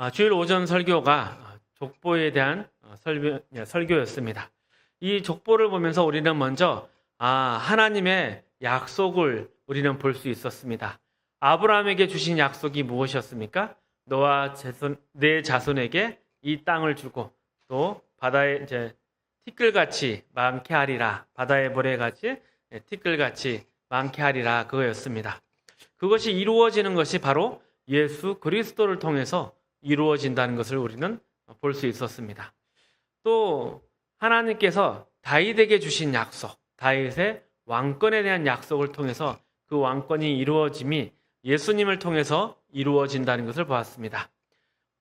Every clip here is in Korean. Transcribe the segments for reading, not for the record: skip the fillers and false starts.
주일 오전 설교가 족보에 대한 설교였습니다. 이 족보를 보면서 우리는 먼저 하나님의 약속을 우리는 볼 수 있었습니다. 아브라함에게 주신 약속이 무엇이었습니까? 너와 내 자손에게 이 땅을 주고 또 바다에 티끌같이 많게 하리라. 바다의 모래같이 티끌같이 많게 하리라. 그거였습니다. 그것이 이루어지는 것이 바로 예수 그리스도를 통해서 이루어진다는 것을 우리는 볼 수 있었습니다. 또 하나님께서 다윗에게 주신 약속, 다윗의 왕권에 대한 약속을 통해서 그 왕권이 이루어짐이 예수님을 통해서 이루어진다는 것을 보았습니다.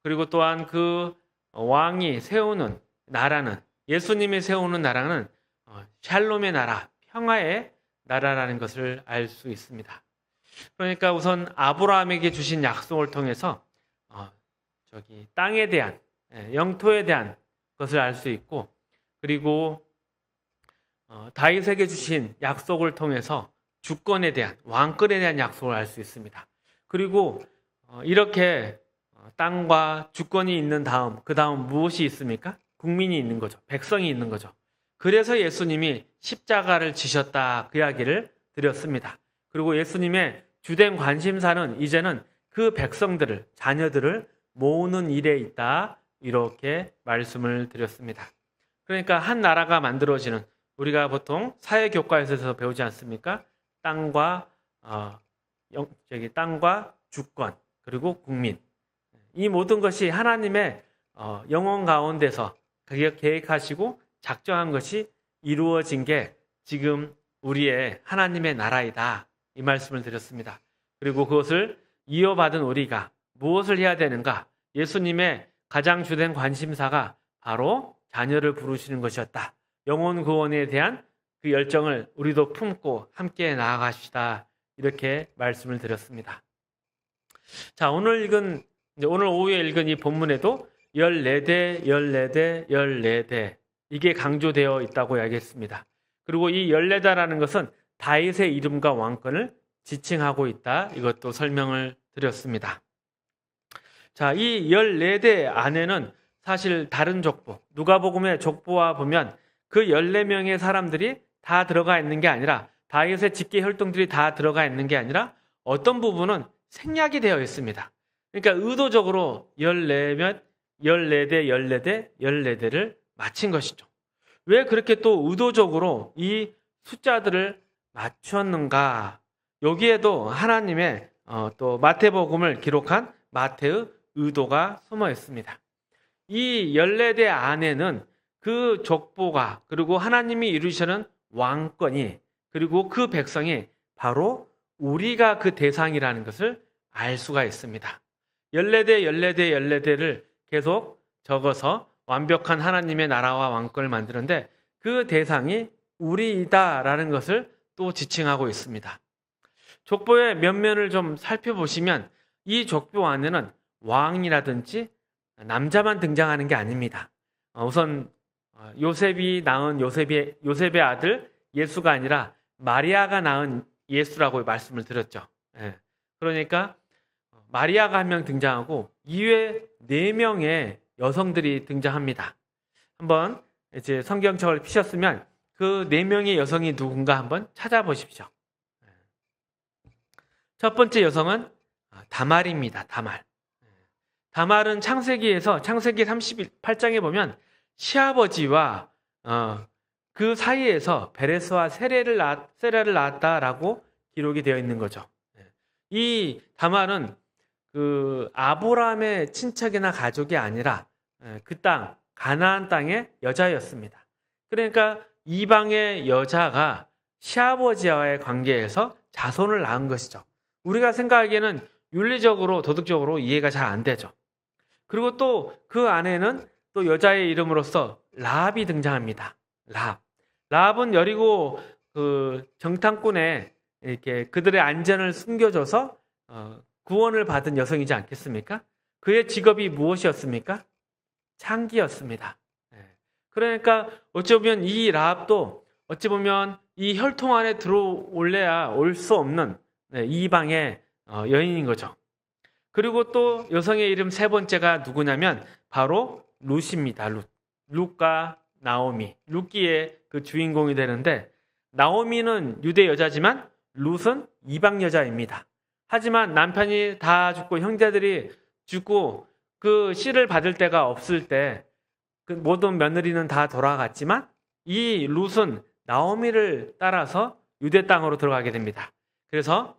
그리고 또한 그 왕이 세우는 나라는, 예수님이 세우는 나라는 샬롬의 나라, 평화의 나라라는 것을 알 수 있습니다. 그러니까 우선 아브라함에게 주신 약속을 통해서 땅에 대한, 영토에 대한 것을 알 수 있고, 그리고 다윗에게 주신 약속을 통해서 주권에 대한, 왕권에 대한 약속을 알 수 있습니다. 그리고 이렇게 땅과 주권이 있는 다음, 그 다음 무엇이 있습니까? 국민이 있는 거죠. 백성이 있는 거죠. 그래서 예수님이 십자가를 지셨다, 그 이야기를 드렸습니다. 그리고 예수님의 주된 관심사는 이제는 그 백성들을, 자녀들을 모으는 일에 있다, 이렇게 말씀을 드렸습니다. 그러니까 한 나라가 만들어지는, 우리가 보통 사회교과에서 배우지 않습니까? 땅과 주권, 그리고 국민, 이 모든 것이 하나님의 영혼 가운데서 계획하시고 작정한 것이 이루어진 게 지금 우리의 하나님의 나라이다, 이 말씀을 드렸습니다. 그리고 그것을 이어받은 우리가 무엇을 해야 되는가? 예수님의 가장 주된 관심사가 바로 자녀를 부르시는 것이었다. 영혼 구원에 대한 그 열정을 우리도 품고 함께 나아가시다, 이렇게 말씀을 드렸습니다. 자, 오늘 오후에 읽은 이 본문에도 14대, 14대, 14대, 이게 강조되어 있다고 이야기했습니다. 그리고 이 14다라는 것은 다윗의 이름과 왕권을 지칭하고 있다, 이것도 설명을 드렸습니다. 자, 이 14대 안에는 사실 다른 족보, 누가복음의 족보와 보면 그 14명의 사람들이 다 들어가 있는 게 아니라, 다윗의 직계 혈통들이 다 들어가 있는 게 아니라 어떤 부분은 생략이 되어 있습니다. 그러니까 의도적으로 14대, 14대, 14대를 맞힌 것이죠. 왜 그렇게 또 의도적으로 이 숫자들을 맞췄는가? 여기에도 하나님의 또 마태복음을 기록한 마태의 의도가 숨어 있습니다. 이 14대 안에는 그 족보가, 그리고 하나님이 이루시는 왕권이, 그리고 그 백성이 바로 우리가 그 대상이라는 것을 알 수가 있습니다. 14대, 14대, 14대를 계속 적어서 완벽한 하나님의 나라와 왕권을 만드는데 그 대상이 우리이다라는 것을 또 지칭하고 있습니다. 족보의 면면을 좀 살펴보시면 이 족보 안에는 왕이라든지 남자만 등장하는 게 아닙니다. 우선 요셉이 낳은 요셉의 아들 예수가 아니라 마리아가 낳은 예수라고 말씀을 드렸죠. 그러니까 마리아가 한 명 등장하고 이외에 4명의 여성들이 등장합니다. 한번 이제 성경책을 피셨으면 그 4명의 여성이 누군가 한번 찾아보십시오. 첫 번째 여성은 다말입니다. 다말은 창세기에서, 창세기 38장에 보면 시아버지와 그 사이에서 베레스와 세라를 낳았다라고 기록이 되어 있는 거죠. 이 다말은 그 아브라함의 친척이나 가족이 아니라 그 땅, 가나안 땅의 여자였습니다. 그러니까 이방의 여자가 시아버지와의 관계에서 자손을 낳은 것이죠. 우리가 생각하기에는 윤리적으로, 도덕적으로 이해가 잘 안 되죠. 그리고 또 그 안에는 또 여자의 이름으로서 라합이 등장합니다. 라합은 여리고 그 정탐꾼에 이렇게 그들의 안전을 숨겨줘서 구원을 받은 여성이지 않겠습니까? 그의 직업이 무엇이었습니까? 창기였습니다. 그러니까 어찌 보면 이 라합도 어찌 보면 이 혈통 안에 들어올래야 올 수 없는 이방의 여인인 거죠. 그리고 또 여성의 이름 세 번째가 누구냐면 바로 룻입니다. 룻과 나오미. 룻기의 그 주인공이 되는데, 나오미는 유대 여자지만 룻은 이방 여자입니다. 하지만 남편이 다 죽고 형제들이 죽고 그 씨를 받을 데가 없을 때 그 모든 며느리는 다 돌아갔지만 이 룻은 나오미를 따라서 유대 땅으로 들어가게 됩니다. 그래서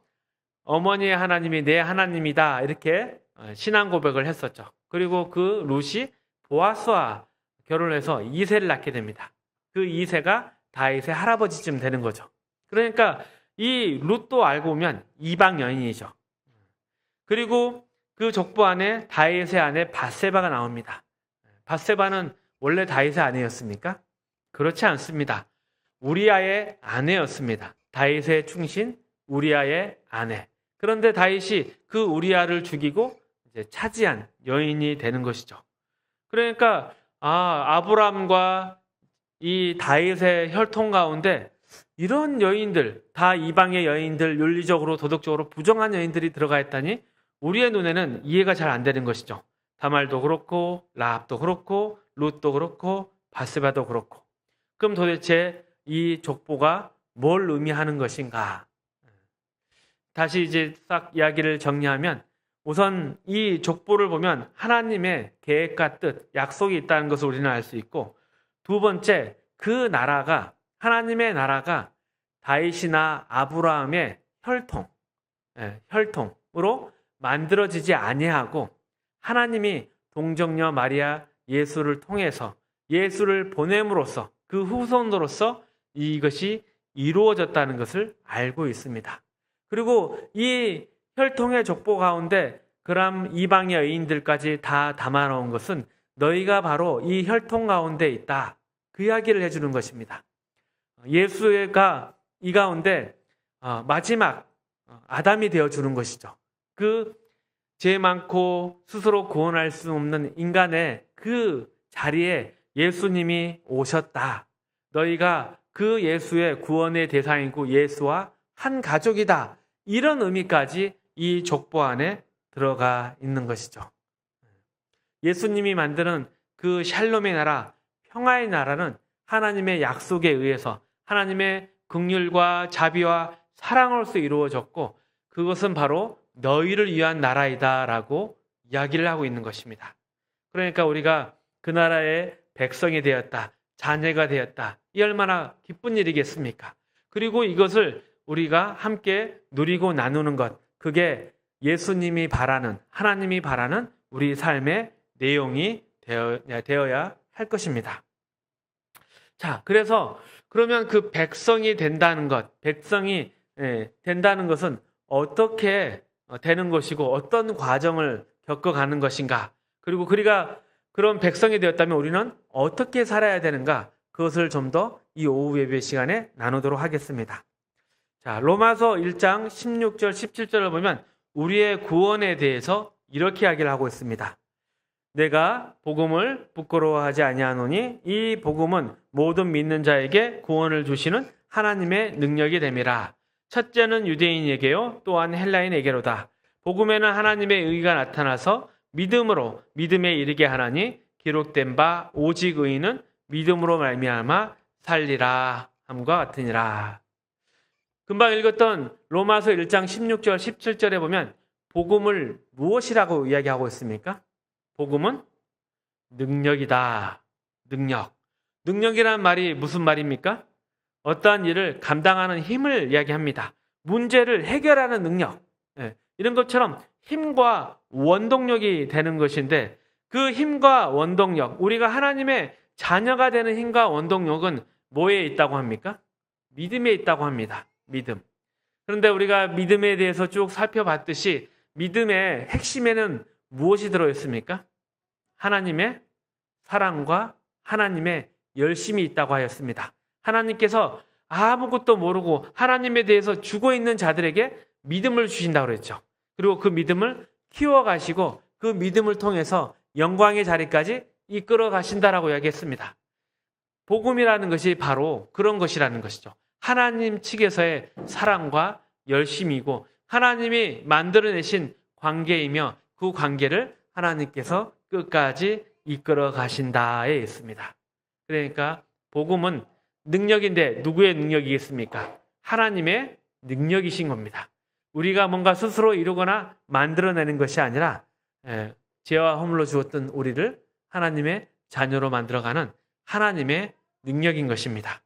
어머니의 하나님이 내 하나님이다 이렇게 신앙 고백을 했었죠. 그리고 그 룻이 보아스와 결혼해서 이세를 낳게 됩니다. 그 이세가 다윗의 할아버지쯤 되는 거죠. 그러니까 이 룻도 알고 보면 이방 여인이죠. 그리고 그 족보 안에 다윗의 아내 밧세바가 나옵니다. 밧세바는 원래 다윗의 아내였습니까? 그렇지 않습니다. 우리아의 아내였습니다. 다윗의 충신 우리아의 아내. 그런데 다윗이 그 우리아를 죽이고 이제 차지한 여인이 되는 것이죠. 그러니까 아브람과 이 다윗의 혈통 가운데 이런 여인들, 다 이방의 여인들, 윤리적으로 도덕적으로 부정한 여인들이 들어가 있다니 우리의 눈에는 이해가 잘 안 되는 것이죠. 다말도 그렇고 라합도 그렇고 룻도 그렇고 밧세바도 그렇고. 그럼 도대체 이 족보가 뭘 의미하는 것인가? 다시 이제 싹 이야기를 정리하면, 우선 이 족보를 보면 하나님의 계획과 뜻, 약속이 있다는 것을 우리는 알 수 있고, 두 번째, 그 나라가, 하나님의 나라가 다윗이나 아브라함의 혈통으로 만들어지지 아니하고 하나님이 동정녀 마리아 예수를 통해서 예수를 보냄으로써 그 후손으로서 이것이 이루어졌다는 것을 알고 있습니다. 그리고 이 혈통의 족보 가운데 그람 이방의 여인들까지 다 담아놓은 것은 너희가 바로 이 혈통 가운데 있다. 그 이야기를 해주는 것입니다. 예수가 이 가운데 마지막 아담이 되어주는 것이죠. 그 죄 많고 스스로 구원할 수 없는 인간의 그 자리에 예수님이 오셨다. 너희가 그 예수의 구원의 대상이고 예수와 한 가족이다. 이런 의미까지 이 족보 안에 들어가 있는 것이죠. 예수님이 만드는 그 샬롬의 나라, 평화의 나라는 하나님의 약속에 의해서 하나님의 긍휼과 자비와 사랑으로서 이루어졌고, 그것은 바로 너희를 위한 나라이다라고 이야기를 하고 있는 것입니다. 그러니까 우리가 그 나라의 백성이 되었다, 자녀가 되었다, 이 얼마나 기쁜 일이겠습니까? 그리고 이것을 우리가 함께 누리고 나누는 것, 그게 예수님이 바라는, 하나님이 바라는 우리 삶의 내용이 되어야 할 것입니다. 자, 그러면 그 백성이 된다는 것, 백성이 된다는 것은 어떻게 되는 것이고 어떤 과정을 겪어가는 것인가? 그리고 우리가 그런 백성이 되었다면 우리는 어떻게 살아야 되는가? 그것을 좀 더 이 오후 예배 시간에 나누도록 하겠습니다. 자, 로마서 1장 16절, 17절을 보면 우리의 구원에 대해서 이렇게 이야기를 하고 있습니다. 내가 복음을 부끄러워하지 아니하노니 이 복음은 모든 믿는 자에게 구원을 주시는 하나님의 능력이 됨이라. 첫째는 유대인에게요 또한 헬라인에게로다. 복음에는 하나님의 의가 나타나서 믿음으로 믿음에 이르게 하나니 기록된 바 오직 의인은 믿음으로 말미암아 살리라 함과 같으니라. 금방 읽었던 로마서 1장 16절 17절에 보면 복음을 무엇이라고 이야기하고 있습니까? 복음은 능력이다. 능력이라는 말이 무슨 말입니까? 어떠한 일을 감당하는 힘을 이야기합니다. 문제를 해결하는 능력. 이런 것처럼 힘과 원동력이 되는 것인데, 그 힘과 원동력, 우리가 하나님의 자녀가 되는 힘과 원동력은 뭐에 있다고 합니까? 믿음에 있다고 합니다. 믿음. 그런데 우리가 믿음에 대해서 쭉 살펴봤듯이 믿음의 핵심에는 무엇이 들어있습니까? 하나님의 사랑과 하나님의 열심이 있다고 하였습니다. 하나님께서 아무것도 모르고 하나님에 대해서 죽어있는 자들에게 믿음을 주신다고 그랬죠. 그리고 그 믿음을 키워가시고 그 믿음을 통해서 영광의 자리까지 이끌어 가신다라고 이야기했습니다. 복음이라는 것이 바로 그런 것이라는 것이죠. 하나님 측에서의 사랑과 열심이고 하나님이 만들어내신 관계이며 그 관계를 하나님께서 끝까지 이끌어 가신다에 있습니다. 그러니까 복음은 능력인데 누구의 능력이겠습니까? 하나님의 능력이신 겁니다. 우리가 뭔가 스스로 이루거나 만들어내는 것이 아니라 죄와 허물로 주었던 우리를 하나님의 자녀로 만들어가는 하나님의 능력인 것입니다.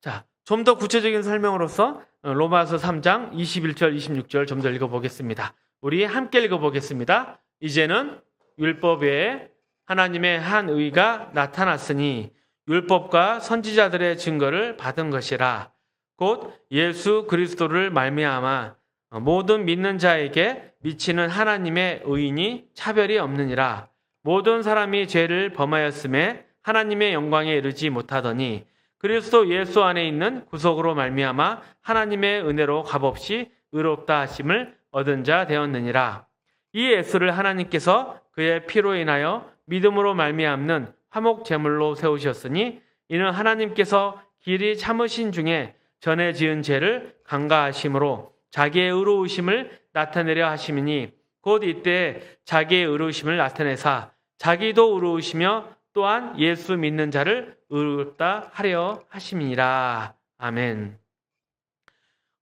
자, 좀 더 구체적인 설명으로서 로마서 3장 21절, 26절 좀 더 읽어보겠습니다. 우리 함께 읽어보겠습니다. 이제는 율법 외에 하나님의 한 의가 나타났으니 율법과 선지자들의 증거를 받은 것이라. 곧 예수 그리스도를 말미암아 모든 믿는 자에게 미치는 하나님의 의인이 차별이 없느니라. 모든 사람이 죄를 범하였음에 하나님의 영광에 이르지 못하더니 그리스도 예수 안에 있는 구속으로 말미암아 하나님의 은혜로 값없이 의롭다 하심을 얻은 자 되었느니라. 이 예수를 하나님께서 그의 피로 인하여 믿음으로 말미암는 화목 제물로 세우셨으니 이는 하나님께서 길이 참으신 중에 전에 지은 죄를 간과하심으로 자기의 의로우심을 나타내려 하심이니 곧 이때 자기의 의로우심을 나타내사 자기도 의로우시며 또한 예수 믿는 자를 의롭다 하려 하심이니라. 아멘.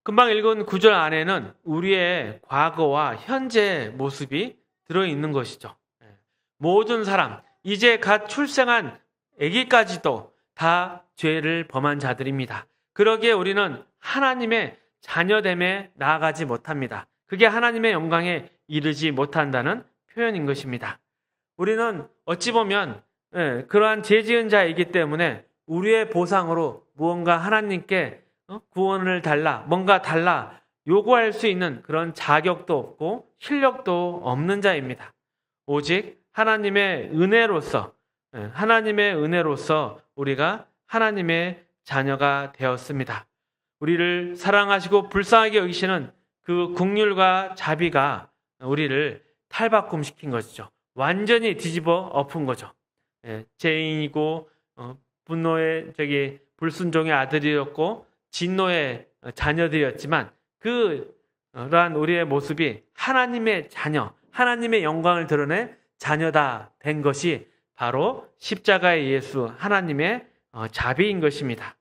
금방 읽은 9절 안에는 우리의 과거와 현재 모습이 들어있는 것이죠. 모든 사람, 이제 갓 출생한 아기까지도 다 죄를 범한 자들입니다. 그러기에 우리는 하나님의 자녀됨에 나아가지 못합니다. 그게 하나님의 영광에 이르지 못한다는 표현인 것입니다. 우리는 어찌 보면 그러한 죄 지은 자이기 때문에 우리의 보상으로 무언가 하나님께 구원을 달라, 뭔가 달라 요구할 수 있는 그런 자격도 없고 실력도 없는 자입니다. 오직 하나님의 은혜로서 우리가 하나님의 자녀가 되었습니다. 우리를 사랑하시고 불쌍하게 여기시는 그 긍휼과 자비가 우리를 탈바꿈시킨 것이죠. 완전히 뒤집어 엎은 거죠. 죄인이고 분노의 불순종의 아들이었고 진노의 자녀들이었지만 그러한 우리의 모습이 하나님의 자녀, 하나님의 영광을 드러내 자녀다 된 것이 바로 십자가의 예수, 하나님의 자비인 것입니다.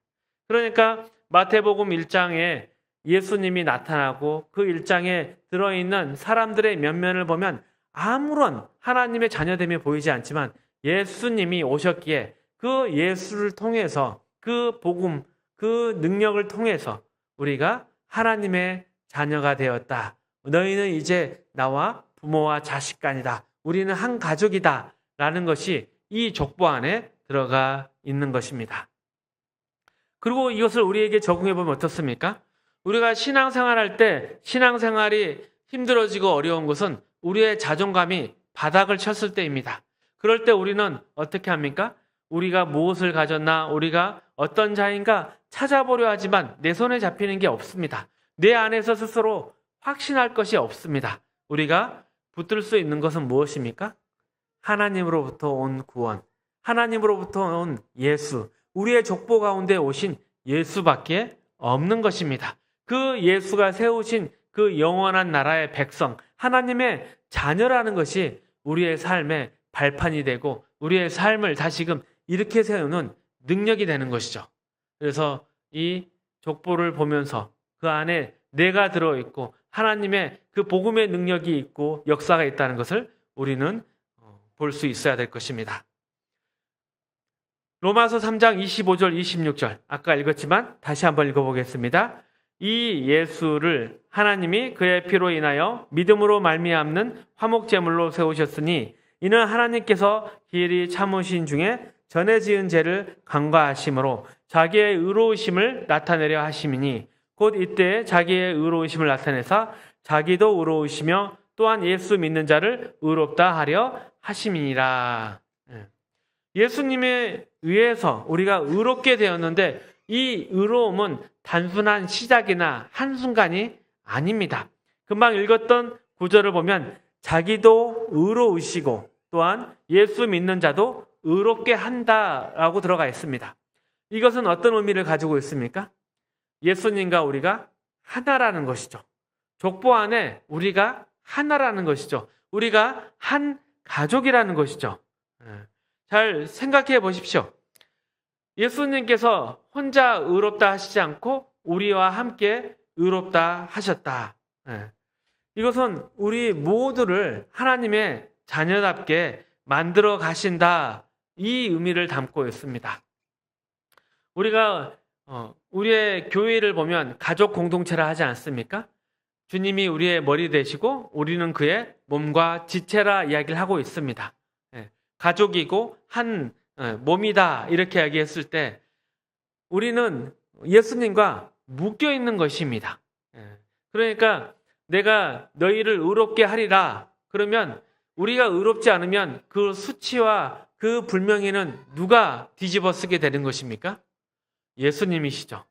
그러니까 마태복음 1장에 예수님이 나타나고 그 1장에 들어있는 사람들의 면면을 보면 아무런 하나님의 자녀됨이 보이지 않지만 예수님이 오셨기에 그 예수를 통해서 그 복음, 그 능력을 통해서 우리가 하나님의 자녀가 되었다. 너희는 이제 나와 부모와 자식간이다. 우리는 한 가족이다. 라는 것이 이 족보 안에 들어가 있는 것입니다. 그리고 이것을 우리에게 적용해 보면 어떻습니까? 우리가 신앙생활할 때 신앙생활이 힘들어지고 어려운 것은 우리의 자존감이 바닥을 쳤을 때입니다. 그럴 때 우리는 어떻게 합니까? 우리가 무엇을 가졌나, 우리가 어떤 자인가 찾아보려 하지만 내 손에 잡히는 게 없습니다. 내 안에서 스스로 확신할 것이 없습니다. 우리가 붙들 수 있는 것은 무엇입니까? 하나님으로부터 온 구원, 하나님으로부터 온 예수, 우리의 족보 가운데 오신 예수밖에 없는 것입니다. 그 예수가 세우신 그 영원한 나라의 백성, 하나님의 자녀라는 것이 우리의 삶의 발판이 되고 우리의 삶을 다시금 이렇게 세우는 능력이 되는 것이죠. 그래서 이 족보를 보면서 그 안에 내가 들어있고 하나님의 그 복음의 능력이 있고 역사가 있다는 것을 우리는 볼 수 있어야 될 것입니다. 로마서 3장 25절 26절 아까 읽었지만 다시 한번 읽어보겠습니다. 이 예수를 하나님이 그의 피로 인하여 믿음으로 말미암는 화목제물로 세우셨으니 이는 하나님께서 길이 참으신 중에 전에 지은 죄를 간과하심으로 자기의 의로우심을 나타내려 하심이니 곧 이때 자기의 의로우심을 나타내사 자기도 의로우시며 또한 예수 믿는 자를 의롭다 하려 하심이니라. 예수님에 의해서 우리가 의롭게 되었는데 이 의로움은 단순한 시작이나 한순간이 아닙니다. 금방 읽었던 구절을 보면 자기도 의로우시고 또한 예수 믿는 자도 의롭게 한다라고 들어가 있습니다. 이것은 어떤 의미를 가지고 있습니까? 예수님과 우리가 하나라는 것이죠. 족보 안에 우리가 하나라는 것이죠. 우리가 한 가족이라는 것이죠. 잘 생각해 보십시오. 예수님께서 혼자 의롭다 하시지 않고 우리와 함께 의롭다 하셨다. 이것은 우리 모두를 하나님의 자녀답게 만들어 가신다. 이 의미를 담고 있습니다. 우리가 우리의 교회를 보면 가족 공동체라 하지 않습니까? 주님이 우리의 머리 되시고 우리는 그의 몸과 지체라 이야기를 하고 있습니다. 가족이고 한 몸이다 이렇게 이야기했을 때 우리는 예수님과 묶여 있는 것입니다. 그러니까 내가 너희를 의롭게 하리라 그러면 우리가 의롭지 않으면 그 수치와 그 불명예는 누가 뒤집어 쓰게 되는 것입니까? 예수님이시죠.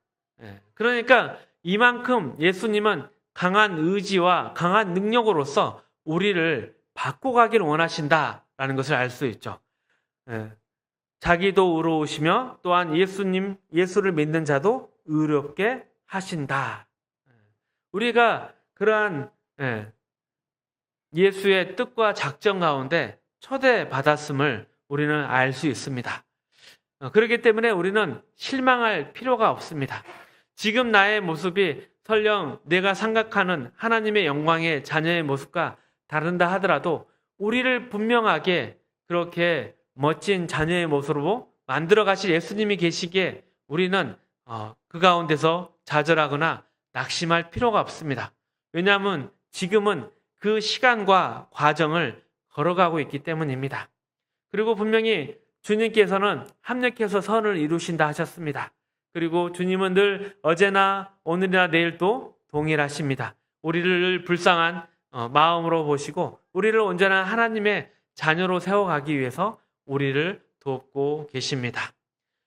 그러니까 이만큼 예수님은 강한 의지와 강한 능력으로서 우리를 바꿔가기를 원하신다라는 것을 알 수 있죠. 자기도 의로우시며 또한 예수를 믿는 자도 의롭게 하신다. 우리가 그러한 예수의 뜻과 작정 가운데 초대받았음을 우리는 알 수 있습니다. 그렇기 때문에 우리는 실망할 필요가 없습니다. 지금 나의 모습이 설령 내가 생각하는 하나님의 영광의 자녀의 모습과 다른다 하더라도 우리를 분명하게 그렇게 멋진 자녀의 모습으로 만들어 가실 예수님이 계시기에 우리는 그 가운데서 좌절하거나 낙심할 필요가 없습니다. 왜냐하면 지금은 그 시간과 과정을 걸어가고 있기 때문입니다. 그리고 분명히 주님께서는 합력해서 선을 이루신다 하셨습니다. 그리고 주님은 늘 어제나 오늘이나 내일도 동일하십니다. 우리를 불쌍한 마음으로 보시고 우리를 온전한 하나님의 자녀로 세워가기 위해서 우리를 돕고 계십니다.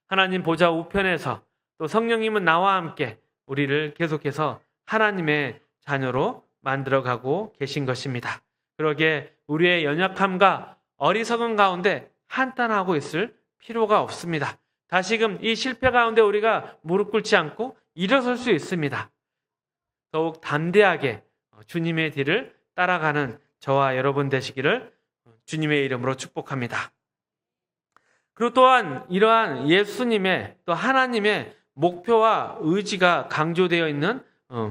하나님 보좌 우편에서 또 성령님은 나와 함께 우리를 계속해서 하나님의 자녀로 만들어가고 계신 것입니다. 그러기에 우리의 연약함과 어리석은 가운데 한탄하고 있을 필요가 없습니다. 다시금 이 실패 가운데 우리가 무릎 꿇지 않고 일어설 수 있습니다. 더욱 담대하게 주님의 뒤를 따라가는 저와 여러분 되시기를 주님의 이름으로 축복합니다. 그리고 또한 이러한 예수님의 또 하나님의 목표와 의지가 강조되어 있는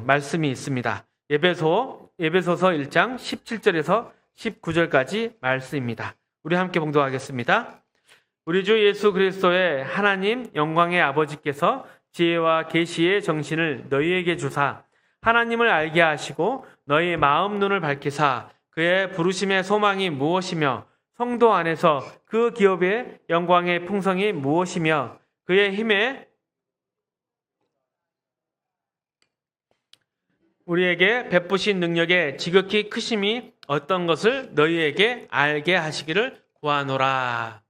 말씀이 있습니다. 에베소서 1장 17절에서 19절까지 말씀입니다. 우리 함께 봉독하겠습니다. 우리 주 예수 그리스도의 하나님 영광의 아버지께서 지혜와 계시의 정신을 너희에게 주사 하나님을 알게 하시고 너희 마음 눈을 밝히사 그의 부르심의 소망이 무엇이며 성도 안에서 그 기업의 영광의 풍성이 무엇이며 그의 힘에 우리에게 베푸신 능력의 지극히 크심이 어떤 것을 너희에게 알게 하시기를 구하노라.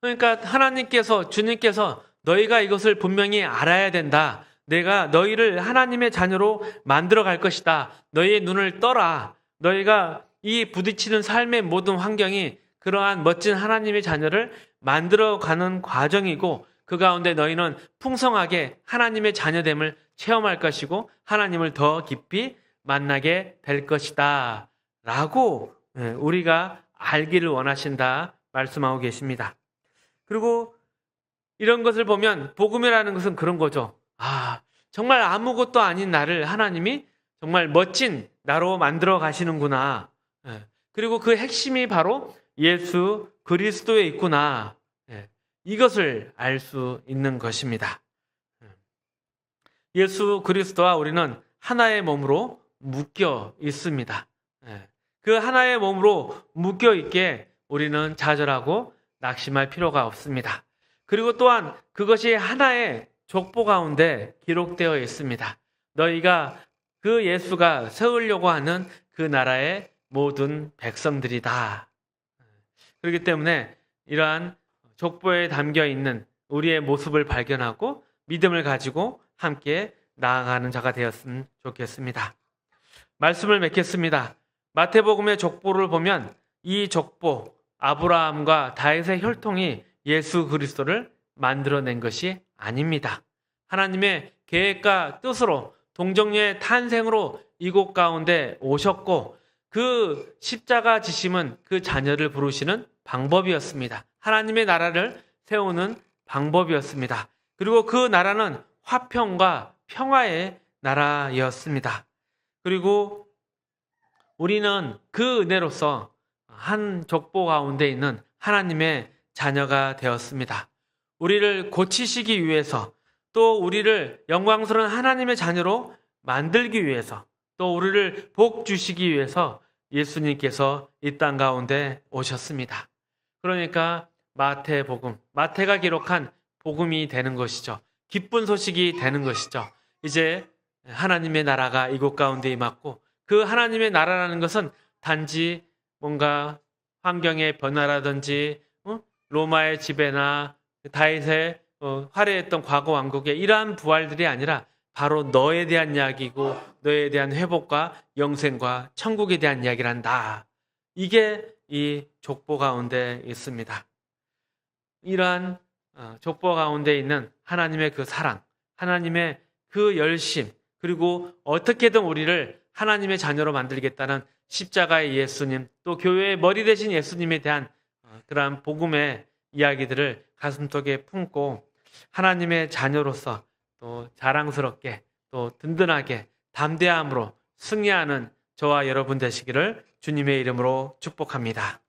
그러니까 하나님께서 주님께서 너희가 이것을 분명히 알아야 된다. 내가 너희를 하나님의 자녀로 만들어 갈 것이다. 너희의 눈을 떠라. 너희가 이 부딪히는 삶의 모든 환경이 그러한 멋진 하나님의 자녀를 만들어 가는 과정이고 그 가운데 너희는 풍성하게 하나님의 자녀됨을 체험할 것이고 하나님을 더 깊이 만나게 될 것이다. 라고 우리가 알기를 원하신다 말씀하고 계십니다. 그리고 이런 것을 보면 복음이라는 것은 그런 거죠. 정말 아무것도 아닌 나를 하나님이 정말 멋진 나로 만들어 가시는구나. 그리고 그 핵심이 바로 예수 그리스도에 있구나. 이것을 알 수 있는 것입니다. 예수 그리스도와 우리는 하나의 몸으로 묶여 있습니다. 그 하나의 몸으로 묶여 있게 우리는 좌절하고 낙심할 필요가 없습니다. 그리고 또한 그것이 하나의 족보 가운데 기록되어 있습니다. 너희가 그 예수가 세우려고 하는 그 나라의 모든 백성들이다. 그렇기 때문에 이러한 족보에 담겨 있는 우리의 모습을 발견하고 믿음을 가지고 함께 나아가는 자가 되었으면 좋겠습니다. 말씀을 맺겠습니다. 마태복음의 족보를 보면 이 족보, 아브라함과 다윗의 혈통이 예수 그리스도를 만들어낸 것이 아닙니다. 하나님의 계획과 뜻으로 동정녀의 탄생으로 이곳 가운데 오셨고 그 십자가 지심은 그 자녀를 부르시는 방법이었습니다. 하나님의 나라를 세우는 방법이었습니다. 그리고 그 나라는 화평과 평화의 나라였습니다. 그리고 우리는 그 은혜로서 한 족보 가운데 있는 하나님의 자녀가 되었습니다. 우리를 고치시기 위해서, 또 우리를 영광스러운 하나님의 자녀로 만들기 위해서, 또 우리를 복 주시기 위해서 예수님께서 이 땅 가운데 오셨습니다. 그러니까 마태복음, 마태가 기록한 복음이 되는 것이죠. 기쁜 소식이 되는 것이죠. 이제 하나님의 나라가 이곳 가운데 임했고, 그 하나님의 나라라는 것은 단지 뭔가 환경의 변화라든지 로마의 지배나 다윗의 화려했던 과거 왕국의 이러한 부활들이 아니라 바로 너에 대한 이야기고, 너에 대한 회복과 영생과 천국에 대한 이야기를 한다. 이게 이 족보 가운데 있습니다. 이러한 족보 가운데 있는 하나님의 그 사랑, 하나님의 그 열심, 그리고 어떻게든 우리를 하나님의 자녀로 만들겠다는 십자가의 예수님, 또 교회의 머리 되신 예수님에 대한 그러한 복음의 이야기들을 가슴속에 품고 하나님의 자녀로서 또 자랑스럽게, 또 든든하게, 담대함으로 승리하는 저와 여러분 되시기를 주님의 이름으로 축복합니다.